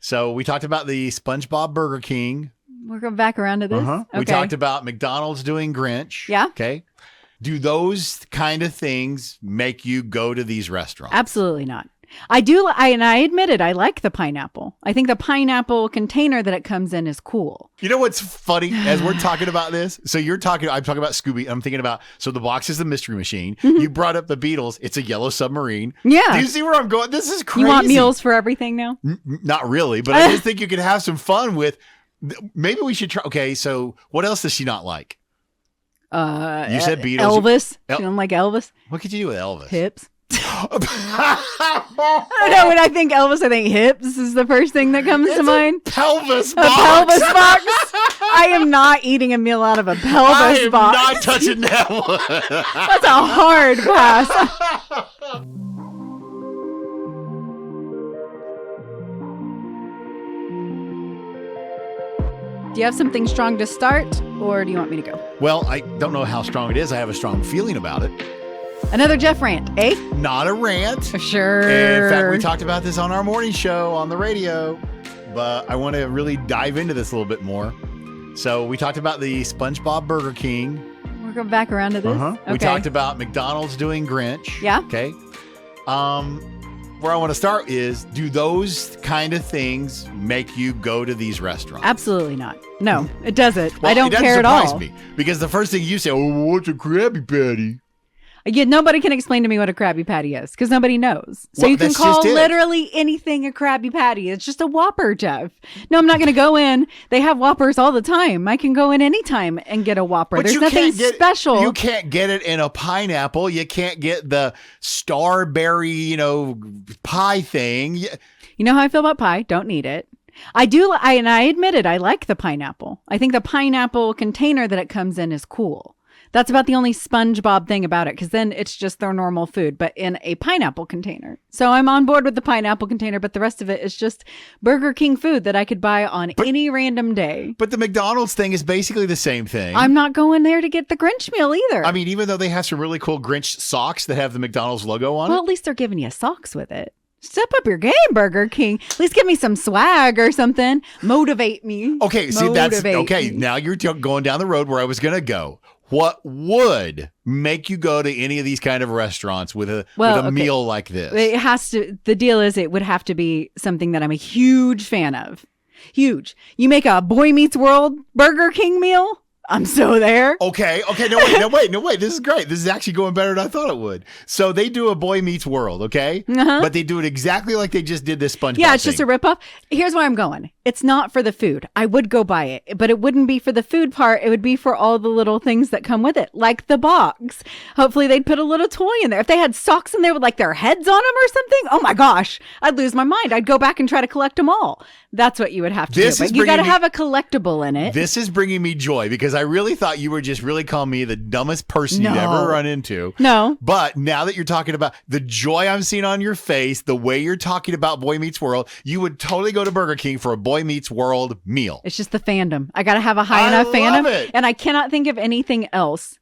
So we talked about the SpongeBob Burger King. We're going back around to this. Okay. Okay. We talked about McDonald's doing Grinch. Yeah. Okay. Do those kind of things make you go to these restaurants? Absolutely not. I do, and I admit it, I like the pineapple. I think the pineapple container that it comes in is cool. You know what's funny as we're talking about this? So I'm talking about Scooby. I'm thinking about, so the box is the Mystery Machine. Mm-hmm. You brought up the Beatles. It's a yellow submarine. Yeah. Do you see where I'm going? This is crazy. You want meals for everything now? Not really, but I just think you could have some fun with, maybe we should try. Okay, so what else does she not like? You said Beatles. Elvis. You don't like Elvis? What could you do with Elvis? Hips. I don't know. When I think Elvis, I think hips is the first thing that comes to mind. Pelvis A box. pelvis box. I am not eating a meal out of a pelvis box. I am not touching that one. That's a hard pass. Do you have something strong to start, or do you want me to go? Well, I don't know how strong it is. I have a strong feeling about it. Another Jeff rant, eh? Not a rant. Sure. In fact, we talked about this on our morning show on the radio, but I want to really dive into this a little bit more. So we talked about the SpongeBob Burger King. We're going back around to this. Okay. We talked about McDonald's doing Grinch. Yeah. Okay. Where I want to start is, do those kind of things make you go to these restaurants? Absolutely not. No, it doesn't. Well, I don't it care at all. surprise me, because the first thing you say, oh, what's a Krabby Patty? Yeah, nobody can explain to me what a Krabby Patty is because nobody knows. So Well, you can that's call just it. literally anything a Krabby Patty. It's just a Whopper, Jeff. No, I'm not going to go in. They have Whoppers all the time. I can go in anytime and get a Whopper. But There's you nothing can't get, special. You can't get it in a pineapple. You can't get the starberry, pie thing. You know how I feel about pie? Don't need it. And I admit it, I like the pineapple. I think the pineapple container that it comes in is cool. That's about the only SpongeBob thing about it, because then it's just their normal food, but in a pineapple container. So I'm on board with the pineapple container, but the rest of it is just Burger King food that I could buy on any random day. But the McDonald's thing is basically the same thing. I'm not going there to get the Grinch meal either. I mean, even though they have some really cool Grinch socks that have the McDonald's logo on well, it. at least they're giving you socks with it. Step up your game, Burger King. At least give me some swag or something. Motivate me. Okay, see, that's okay. Me. Now you're going down the road where I was going to go. What would make you go to any of these kind of restaurants with a meal like this? It has to. The deal is, it would have to be something that I'm a huge fan of. Huge. You make a Boy Meets World Burger King meal, I'm so there. Okay. No, wait. This is great. This is actually going better than I thought it would. So they do a Boy Meets World, okay? Uh-huh. But they do it exactly like they just did this SpongeBob Yeah, it's thing. just a ripoff. Here's where I'm going. It's not for the food. I would go buy it, but it wouldn't be for the food part. It would be for all the little things that come with it, like the box. Hopefully they'd put a little toy in there. If they had socks in there with like their heads on them or something, oh my gosh, I'd lose my mind. I'd go back and try to collect them all. That's what you would have to do. But you got to have a collectible in it. This is bringing me joy, because I really thought you were just really calling me the dumbest person you'd ever run into. No. But now that you're talking about the joy I'm seeing on your face, the way you're talking about Boy Meets World, you would totally go to Burger King for a Boy Meets World meal. It's just the fandom. I got to have a high enough fandom. It. And I cannot think of anything else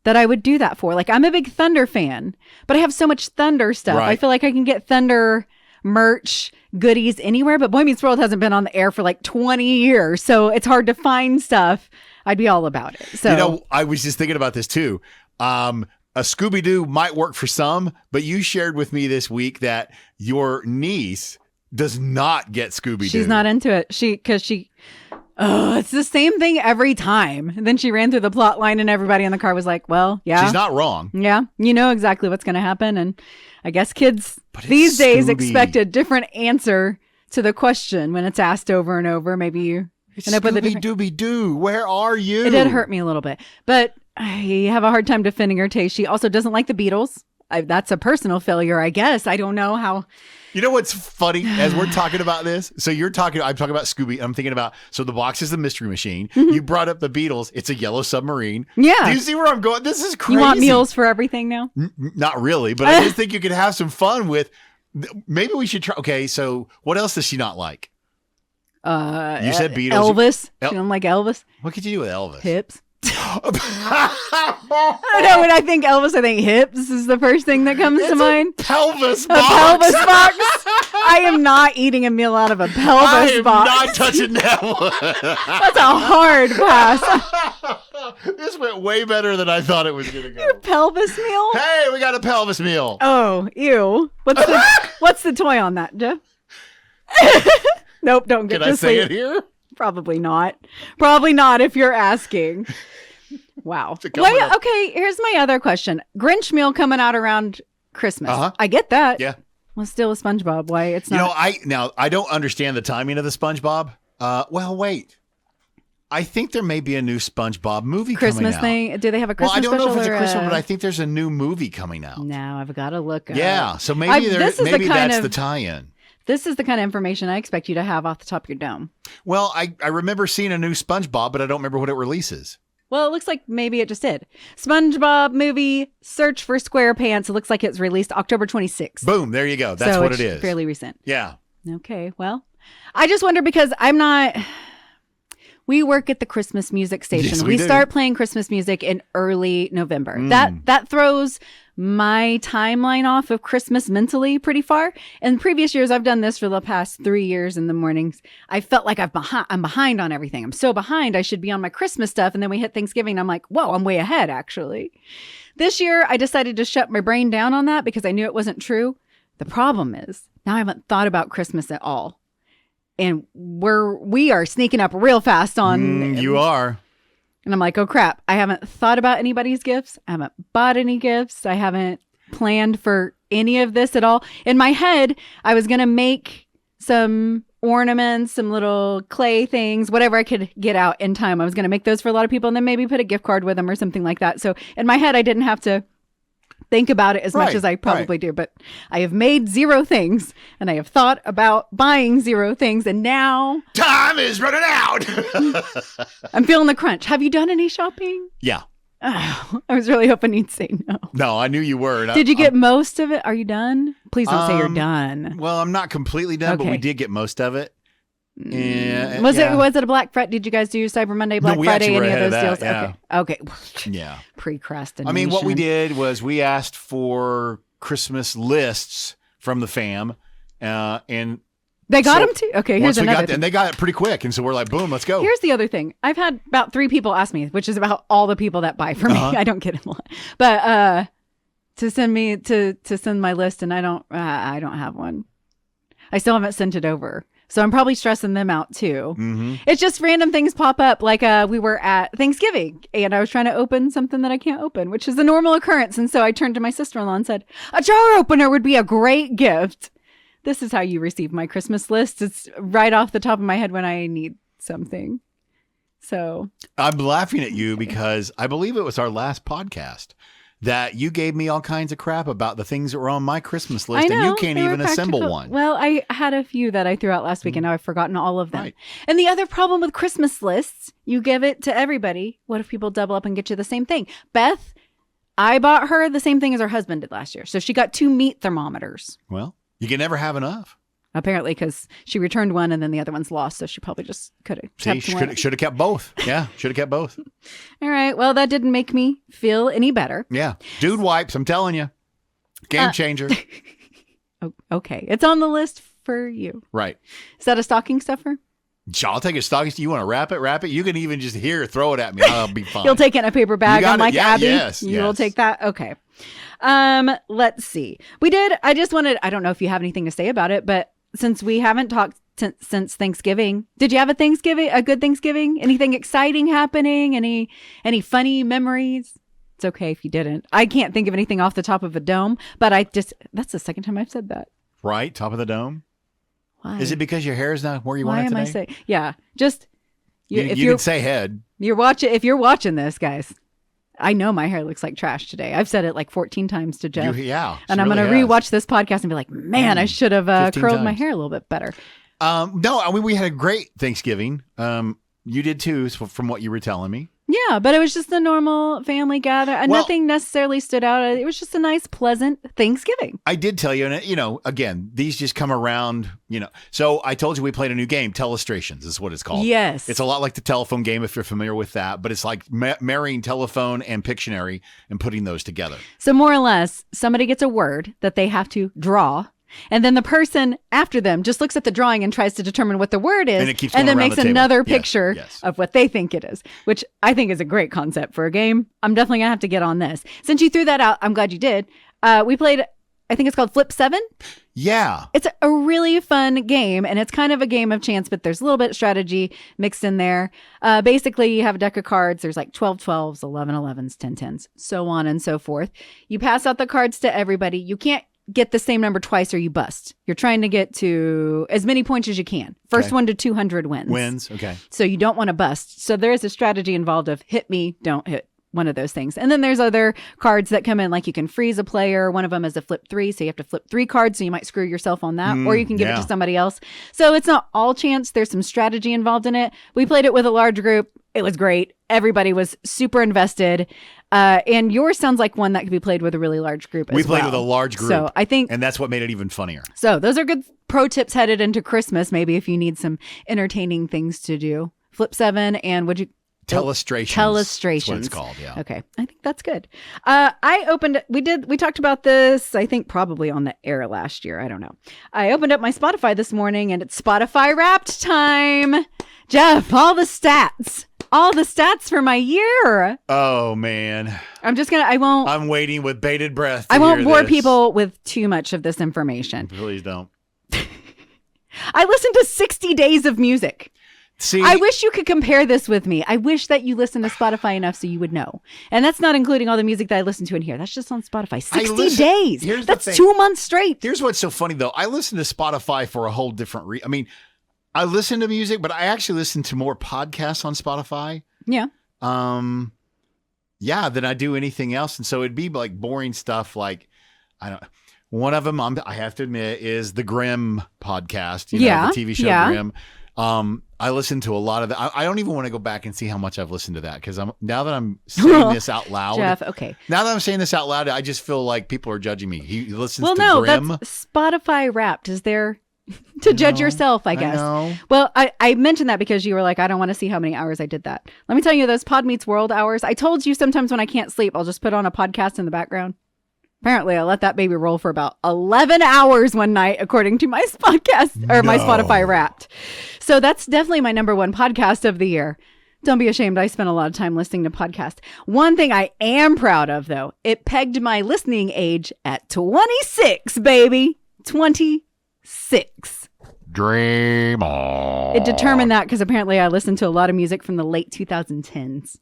that I would do that for. Like, I'm a big Thunder fan, but I have so much Thunder stuff. Right. I feel like I can get Thunder merch goodies anywhere, but Boy Meets World hasn't been on the air for like 20 years. So it's hard to find stuff. I'd be all about it. So, I was just thinking about this too. A Scooby-Doo might work for some, but you shared with me this week that your niece does not get Scooby-Doo. she's not into it. It's the same thing every time. And then she ran through the plot line and everybody in the car was like, well, yeah. She's not wrong. Yeah. You know exactly what's going to happen. And I guess kids these days expect a different answer to the question when it's asked over and over. Maybe you end up with a different... Scooby-Dooby-Doo, where are you? It did hurt me a little bit, but I have a hard time defending her taste. She also doesn't like the Beatles. That's a personal failure, I guess. I don't know how... You know what's funny as we're talking about this? So I'm talking about Scooby. I'm thinking about, so the box is the Mystery Machine. Mm-hmm. You brought up the Beatles. It's a yellow submarine. Yeah. Do you see where I'm going? This is crazy. You want meals for everything now? Not really, but I just think you could have some fun with, maybe we should try. Okay, so what else does she not like? You said Beatles. Elvis. You don't like Elvis? What could you do with Elvis? Hips. I don't know. When I think Elvis, I think hips is the first thing that comes to mind. Pelvis A box. pelvis box. I am not eating a meal out of a pelvis I am box. not touching that one. That's a hard pass. This went way better than I thought it was going to go. Your pelvis meal? Hey, we got a pelvis meal. Oh, ew. What's the toy on that, Jeff? Nope, don't get Can I to say sleep. it here? Probably not. Probably not if you're asking. Wow. Wait, okay, here's my other question. Grinch meal coming out around Christmas. I get that. Yeah. Well, still a SpongeBob. Why it's not? I don't understand the timing of the SpongeBob. Well, wait. I think there may be a new SpongeBob movie Christmas coming out. thing. Do they have a Christmas Well, I don't know if it's a special Christmas, but I think there's a new movie coming out. Now I've got to look up. Yeah, so maybe that's the the tie-in. This is the kind of information I expect you to have off the top of your dome. Well, I remember seeing a new SpongeBob, but I don't remember what it releases. Well, it looks like maybe it just did. SpongeBob movie, Search for SquarePants. It looks like it's released October 26th. Boom, there you go. That's so what it's it is. Fairly recent. Yeah. Okay, well, I just wonder because I'm not... We work at the Christmas music station. Yes, we do. start playing Christmas music in early November. That throws my timeline off of Christmas mentally pretty far. In previous years, I've done this for the past 3 years in the mornings. I felt like I'm behind on everything. I'm so behind. I should be on my Christmas stuff. And then we hit Thanksgiving. I'm like, whoa, I'm way ahead, actually. This year, I decided to shut my brain down on that because I knew it wasn't true. The problem is now I haven't thought about Christmas at all. And we are sneaking up real fast on. You are. And I'm like, oh crap. I haven't thought about anybody's gifts. I haven't bought any gifts. I haven't planned for any of this at all. In my head, I was going to make some ornaments, some little clay things, whatever I could get out in time. I was going to make those for a lot of people and then maybe put a gift card with them or something like that. So in my head, I didn't have to think about it as much as I probably do, but I have made 0 things and I have thought about buying 0 things and now time is running out. I'm feeling the crunch. Have you done any shopping? Yeah. Oh, I was really hoping you'd say no. No, I knew you were. Did you get most of it? Are you done? Please don't say you're done. Well, I'm not completely done, but we did get most of it. Yeah. Was it a Black Friday? Did you guys do Cyber Monday, Black Friday, any of those deals? Yeah. Okay. Yeah. Procrastination. I mean, what we did was we asked for Christmas lists from the fam, and they got them too. Okay, here's another thing. And they got it pretty quick, and so we're like, boom, let's go. Here's the other thing. I've had about 3 people ask me, which is about all the people that buy for me. I don't get them a lot, but to send me to send my list, and I don't have one. I still haven't sent it over. So I'm probably stressing them out too. Mm-hmm. It's just random things pop up. Like we were at Thanksgiving and I was trying to open something that I can't open, which is a normal occurrence. And so I turned to my sister-in-law and said, a jar opener would be a great gift. This is how you receive my Christmas list. It's right off the top of my head when I need something. So I'm laughing at you because I believe it was our last podcast that you gave me all kinds of crap about the things that were on my Christmas list, and you can't even assemble one. Well, I had a few that I threw out last week, and now I've forgotten all of them. Right. And the other problem with Christmas lists, you give it to everybody. What if people double up and get you the same thing? Beth, I bought her the same thing as her husband did last year. So she got 2 meat thermometers. Well, you can never have enough. Apparently, because she returned one and then the other one's lost. So she probably just could have kept one. Should have kept both. Yeah, should have kept both. All right. Well, that didn't make me feel any better. Yeah. Dude wipes, I'm telling you. Game changer. Okay. It's on the list for you. Right. Is that a stocking stuffer? I'll take a stocking. You want to wrap it? You can even just throw it at me. I'll be fine. You'll take it in a paper bag. I'm like, Abby. Yes. You will take that? Okay. Let's see. I don't know if you have anything to say about it, but since we haven't talked since Thanksgiving, did you have a good Thanksgiving? Anything exciting happening? Any funny memories? It's okay if you didn't. I can't think of anything off the top of a dome, but that's the second time I've said that. Right? Top of the dome? Why? Is it because your hair is not where you want it today? Why am I saying? Yeah. Just you can say head. If you're watching this, guys, I know my hair looks like trash today. I've said it like 14 times to Jeff. And I'm going to rewatch this podcast and be like, man, I should have curled my hair a little bit better. No, I mean, we had a great Thanksgiving. You did too, from what you were telling me. Yeah, but it was just a normal family gather. Nothing necessarily stood out. It was just a nice, pleasant Thanksgiving. I did tell you, and again, these just come around, So I told you we played a new game, Telestrations is what it's called. Yes. It's a lot like the telephone game if you're familiar with that, but it's like marrying telephone and Pictionary and putting those together. So more or less, somebody gets a word that they have to draw. And then the person after them just looks at the drawing and tries to determine what the word is, And it keeps and then going around makes the table. another Yes, picture yes. of what they think it is, which I think is a great concept for a game. I'm definitely going to have to get on this. Since you threw that out, I'm glad you did. We played, I think it's called Flip 7. Yeah. It's a really fun game, and it's kind of a game of chance, but there's a little bit of strategy mixed in there. Basically, you have a deck of cards. There's like 12 12s, 11 11s, 10 10s, so on and so forth. You pass out the cards to everybody. You can't get the same number twice or you bust. You're trying to get to as many points as you can. First one to 200 wins. Okay. So you don't want to bust. So there is a strategy involved of hit me, don't hit. One of those things. And then there's other cards that come in, like you can freeze a player. One of them is a flip 3. So you have to flip 3 cards. So you might screw yourself on that, or you can give it to somebody else. So it's not all chance. There's some strategy involved in it. We played it with a large group. It was great. Everybody was super invested. And yours sounds like one that could be played with a really large group as well. We played with a large group. So I think, and that's what made it even funnier. So those are good pro tips headed into Christmas, maybe if you need some entertaining things to do. Flip 7 and would you... Telestrations. Telestrations. That's what it's called, yeah. Okay. I think that's good. We talked about this, I think probably on the air last year. I don't know. I opened up my Spotify this morning and it's Spotify Wrapped time. Jeff, all the stats for my year. Oh, man. I'm waiting with bated breath. I won't bore people with too much of this information. Please don't. I listened to 60 days of music. See, I wish you could compare this with me. I wish that you listen to Spotify enough so you would know. And that's not including all the music that I listen to in here. That's just on Spotify. 60 days. That's 2 months straight. Here's what's so funny, though. I listen to Spotify for a whole different reason. I mean, I listen to music, but I actually listen to more podcasts on Spotify. Yeah. Than I do anything else. And so it'd be like boring stuff like, one of them, I have to admit, is the Grimm podcast. The TV show Grimm. I listen to a lot of that. I don't even want to go back and see how much I've listened to that because now that I'm saying this out loud, Jeff, okay. Now that I'm saying this out loud, I just feel like people are judging me. He listens to Grimm. That's Spotify Wrapped. Is there to judge yourself, I guess. Well, I mentioned that because you were like, I don't want to see how many hours I did that. Let me tell you, those Pod Meets World hours. I told you sometimes when I can't sleep, I'll just put on a podcast in the background. Apparently, I let that baby roll for about 11 hours one night, according to my podcast or my Spotify Wrapped. So that's definitely my number one podcast of the year. Don't be ashamed. I spent a lot of time listening to podcasts. One thing I am proud of, though, it pegged my listening age at 26, baby. 26. Dream on. It determined that because apparently I listened to a lot of music from the late 2010s.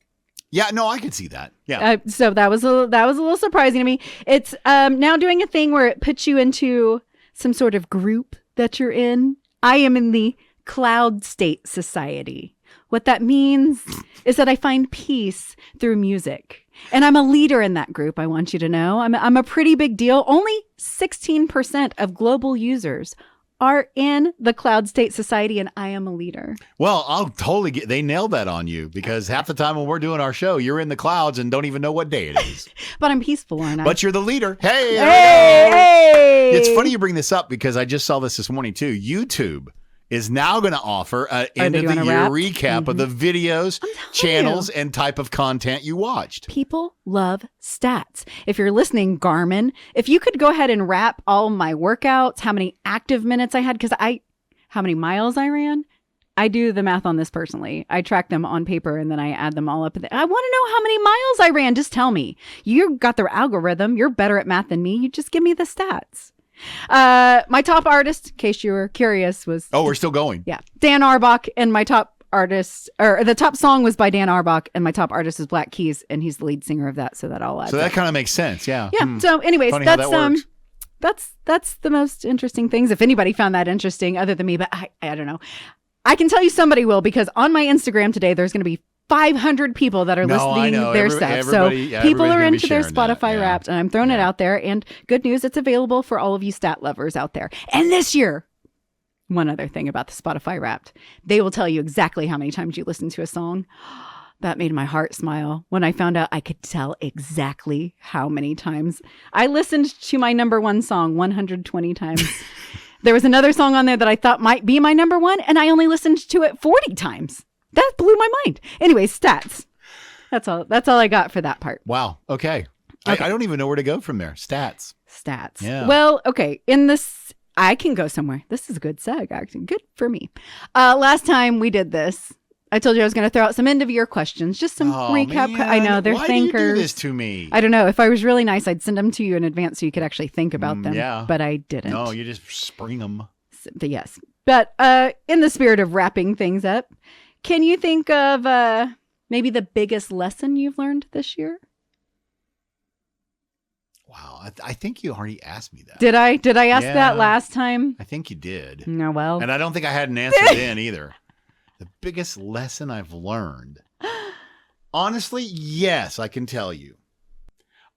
Yeah, no, I could see that. Yeah. So that was a little surprising to me. It's now doing a thing where it puts you into some sort of group that you're in. I am in the Cloud State Society. What that means is that I find peace through music. And I'm a leader in that group, I want you to know. I'm a pretty big deal. Only 16% of global users are in the Cloud State Society, and I am a leader. Well, I'll totally they nailed that on you because half the time when we're doing our show, you're in the clouds and don't even know what day it is. But I'm peaceful, aren't I? But you're the leader. Hey! It's funny you bring this up because I just saw this morning too. YouTube is now going to offer an end of the year recap of the videos, channels, and type of content you watched. People love stats. If you're listening, Garmin, if you could go ahead and wrap all my workouts, how many active minutes I had, how many miles I ran. I do the math on this personally. I track them on paper and then I add them all up. I want to know how many miles I ran. Just tell me. You got the algorithm. You're better at math than me. You just give me the stats. My top artist, in case you were curious, was... Oh, we're still going. Yeah. Dan Arbach, and my top artist, or the top song was by Dan Arbach, and my top artist is Black Keys, and he's the lead singer of that, so that all adds So that up. kind of makes sense, yeah. Yeah, so anyways, Funny that's how that works. that's the most interesting things, if anybody found that interesting other than me, but I don't know. I can tell you somebody will, because on my Instagram today, there's going to be 500 people that are listening their stuff. So people are into their Spotify Wrapped, and I'm throwing it out there. And good news, it's available for all of you stat lovers out there. And this year, one other thing about the Spotify Wrapped, they will tell you exactly how many times you listen to a song. That made my heart smile when I found out I could tell exactly how many times. I listened to my number one song 120 times. There was another song on there that I thought might be my number one, and I only listened to it 40 times. That blew my mind. Anyway, stats. That's all I got for that part. Wow. Okay. I don't even know where to go from there. Stats. Yeah. Well, okay. In this I can go somewhere. This is a good seg, actually. Good for me. Last time we did this, I told you I was going to throw out some end of year questions, just some recap. Man. I know they're Why thinkers. do you do this to me? I don't know. If I was really nice, I'd send them to you in advance so you could actually think about them. Yeah. But I didn't. No, you just spring them. But yes. But in the spirit of wrapping things up, can you think of maybe the biggest lesson you've learned this year? Wow. I think you already asked me that. Did I ask that last time? I think you did. No, well. And I don't think I had an answer then either. The biggest lesson I've learned. Honestly, yes, I can tell you.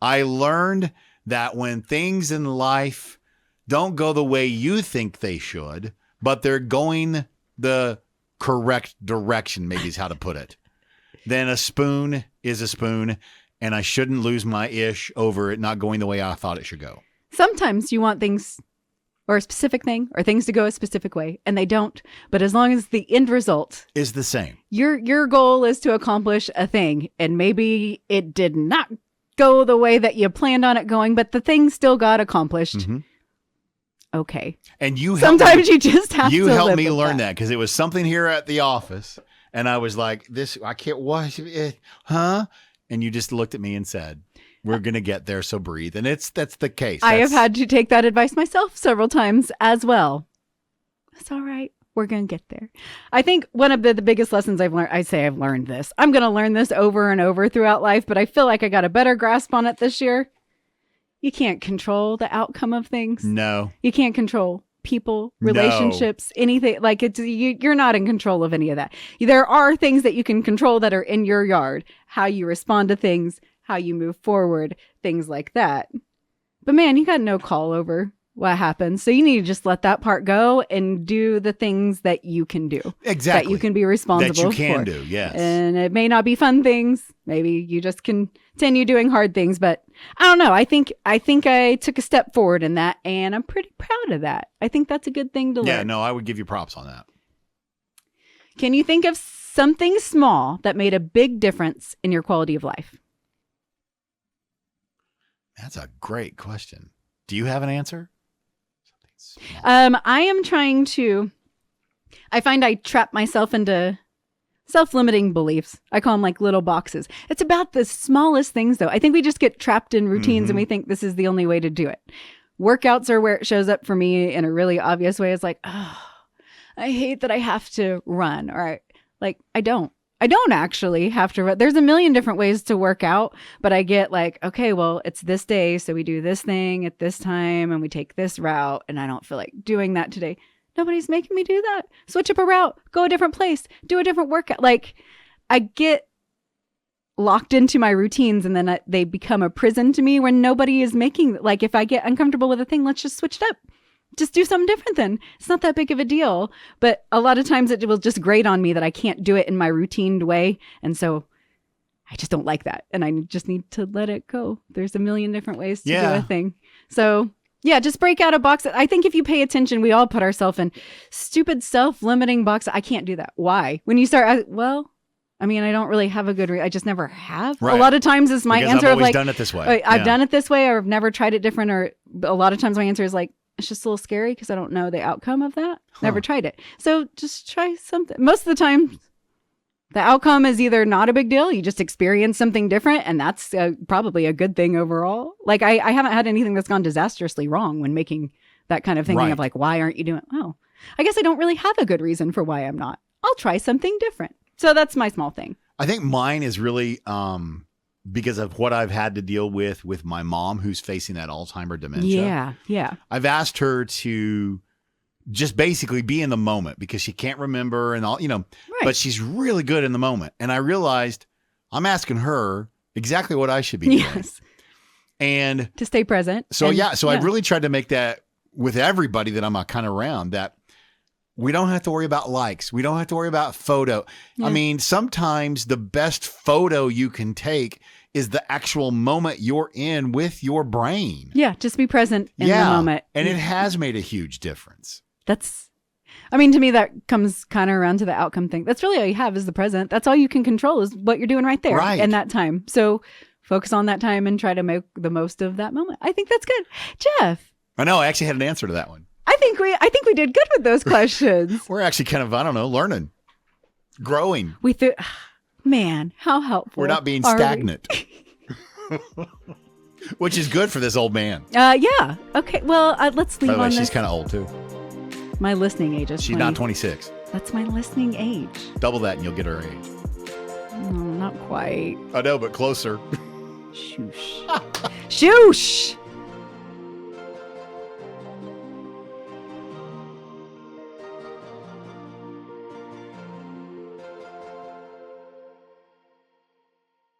I learned that when things in life don't go the way you think they should, but they're going the correct direction, maybe is how to put it, then a spoon is a spoon, and I shouldn't lose my ish over it not going the way I thought it should go. Sometimes you want things or a specific thing or things to go a specific way, and they don't. But as long as the end result is the same, your goal is to accomplish a thing, and maybe it did not go the way that you planned on it going, but the thing still got accomplished. Mm-hmm. Okay. And you sometimes you just have to helped me live with learn that because it was something here at the office, and I was like, "This I can't watch it, huh?" And you just looked at me and said, "We're gonna get there, so breathe." And that's the case. I have had to take that advice myself several times as well. It's all right. We're gonna get there. I think one of the biggest lessons I've learned. I say I've learned this. I'm gonna learn this over and over throughout life, but I feel like I got a better grasp on it this year. You can't control the outcome of things. No. You can't control people, relationships, anything. Like you're not in control of any of that. There are things that you can control that are in your yard. How you respond to things, how you move forward, things like that. But man, you got no call over what happens. So you need to just let that part go and do the things that you can do. Exactly. That you can be responsible for. That you can do, yes. And it may not be fun things. Maybe you just continue doing hard things. But I don't know. I think I took a step forward in that, and I'm pretty proud of that. I think that's a good thing to learn. Yeah, no, I would give you props on that. Can you think of something small that made a big difference in your quality of life? That's a great question. Do you have an answer? I am trying to. I find I trap myself into self-limiting beliefs. I call them like little boxes. It's about the smallest things, though. I think we just get trapped in routines and we think this is the only way to do it. Workouts are where it shows up for me in a really obvious way. It's like, oh, I hate that I have to run. Or I don't actually have to run. There's a million different ways to work out, but I get like, okay, well, it's this day, so we do this thing at this time and we take this route, and I don't feel like doing that today. Nobody's making me do that. Switch up a route, go a different place, do a different workout. Like, I get locked into my routines, and then they become a prison to me when nobody is making, like, if I get uncomfortable with a thing, let's just switch it up. Just do something different then. It's not that big of a deal. But a lot of times it will just grate on me that I can't do it in my routined way. And so I just don't like that. And I just need to let it go. There's a million different ways to do a thing. So yeah, just break out a box. I think if you pay attention, we all put ourselves in stupid self-limiting boxes. I can't do that. Why? When you start, I mean, I don't really have a good I just never have. Right. A lot of times is my answer I've always of like, done it this way. I've done it this way, or I've never tried it different. Or a lot of times my answer is like, it's just a little scary because I don't know the outcome of that. Never tried it. So just try something. Most of the time, the outcome is either not a big deal. You just experience something different. And that's probably a good thing overall. Like I haven't had anything that's gone disastrously wrong when making that kind of thinking of like, why aren't you doing it? Oh, I guess I don't really have a good reason for why I'm not. I'll try something different. So that's my small thing. I think mine is really because of what I've had to deal with my mom, who's facing that Alzheimer dementia. Yeah. I've asked her to just basically be in the moment because she can't remember and all, but she's really good in the moment. And I realized I'm asking her exactly what I should be doing. And to stay present. So I've really tried to make that with everybody that I'm kind of around, that we don't have to worry about likes. We don't have to worry about photo. Yeah. I mean, sometimes the best photo you can take is the actual moment you're in with your brain. Yeah, just be present in the moment. And it has made a huge difference. To me, that comes kind of around to the outcome thing. That's really all you have is the present. That's all you can control is what you're doing right there in that time. So focus on that time and try to make the most of that moment. I think that's good. Jeff. I know. I actually had an answer to that one. I think we did good with those questions. We're actually kind of, I don't know, learning, growing. Man, how helpful. We're not being stagnant. Which is good for this old man. Yeah. Okay. Well, let's leave By the way, on she's this. kind of old too. My listening age is She's 20. not 26. That's my listening age. Double that and you'll get her age. No, not quite. I know, but closer. Shoosh. Shoosh.